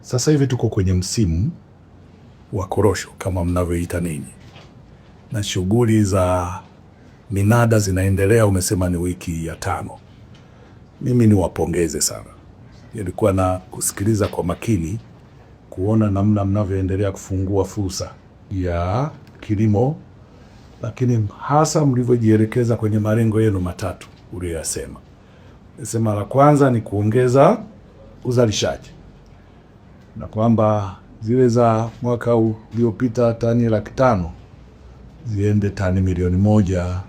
Sasa hivi tuko kwenye msimu wa korosho kama mnavyoita ninyi, na shughuli za minada zinaendelea. Umesema ni wiki ya 5. Mimi niwapongeze sana. Nilikuwa na kusikiliza kwa makini kuona namna mnavyoendelea kufungua fursa ya kilimo, lakini hasa mlivyojielekeza kwenye malengo yenu matatu uliyosema. Sema la kwanza ni kuongeza uzalishaji, na kwamba zile za mwaka uliopita tani 500,000 ziende tani 1,000,000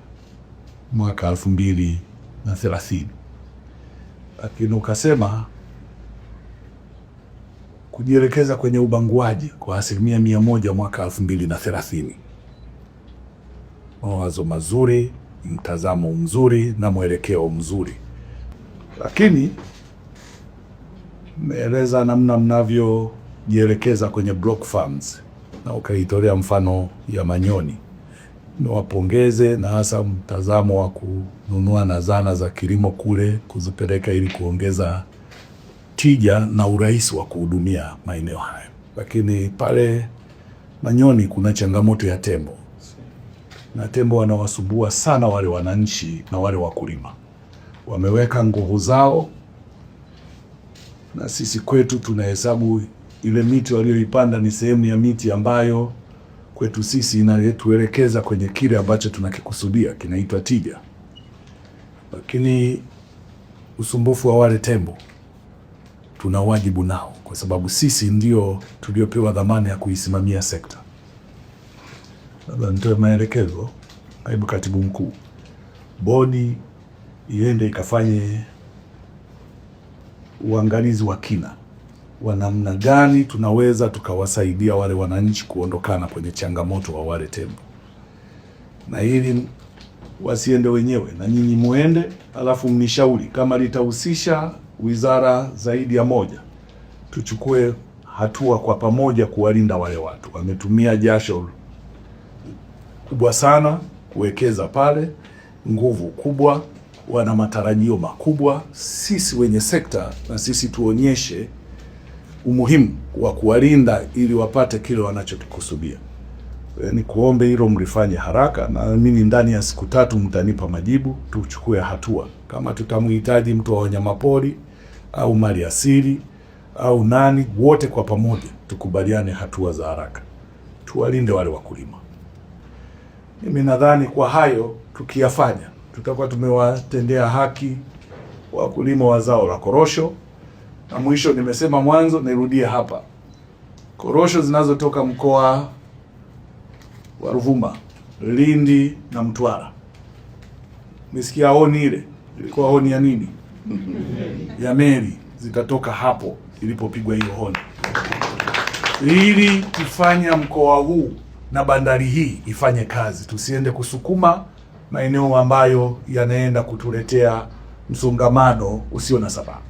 mwaka 2030. Lakini ukasema kujielekeza kwenye ubanguaji kwa 100% mwaka 2030. Mawazo mazuri, mtazamo mzuri na mwelekeo mzuri, lakini meeleza namna mnavyojielekeza kwenye block farms na ukaitolea mfano ya Manyoni. Niwapongeze, na hasa mtazamo wa kununua na zana za kilimo kule kuzipeleka ili kuongeza tija na urahisi wa kuhudumia maeneo hayo. Lakini pale Manyoni kuna changamoto ya tembo, na tembo wanawasumbua sana wale wananchi na wale wakulima. Wameweka nguvu zao, na sisi kwetu tunahesabu ile miti walioipanda ni sehemu ya miti ambayo kwetu sisi inatuelekeza kwenye kile ambacho tunakikusudia kinaitwa tija. Lakini usumbufu wa wale tembo tuna wajibu nao, kwa sababu sisi ndio tuliopewa dhamana ya kuisimamia sekta. Labda nitoe maelekezo, Naibu Katibu Mkuu, bodi iende ikafanye uangalizi wa kina wa namna gani tunaweza tukawasaidia wale wananchi kuondokana kwenye changamoto wa wale tembo, na ili wasiende wenyewe, na nyinyi muende, alafu mnishauri kama litahusisha wizara zaidi ya moja, tuchukue hatua kwa pamoja kuwalinda wale watu. Wametumia jasho kubwa sana kuwekeza pale, nguvu kubwa, wana matarajio makubwa. Sisi wenye sekta na sisi tuonyeshe umuhimu wa kuwalinda ili wapate kile wanachokikusudia. Ni kuombe hilo mlifanye haraka, na mimi ndani ya siku 3 mtanipa majibu, tuchukue hatua. Kama tutamhitaji mtu wa wanyamapori au mali asili au nani, wote kwa pamoja tukubaliane hatua za haraka, tuwalinde wale wakulima. Mimi nadhani kwa hayo tukiyafanya, tutakuwa tumewatendea haki wakulima wa zao la korosho. Na mwisho, nimesema mwanzo, nirudie hapa, korosho zinazotoka mkoa wa Ruvuma, Lindi na Mtwara. Nisikia honi ile, ilikuwa honi ya nini? Ya meli, zitatoka hapo ilipopigwa hiyo honi, ili kufanya mkoa huu na bandari hii ifanye kazi. Tusiende kusukuma maeneo ambayo yanaenda kutuletea msongamano usio na sababu.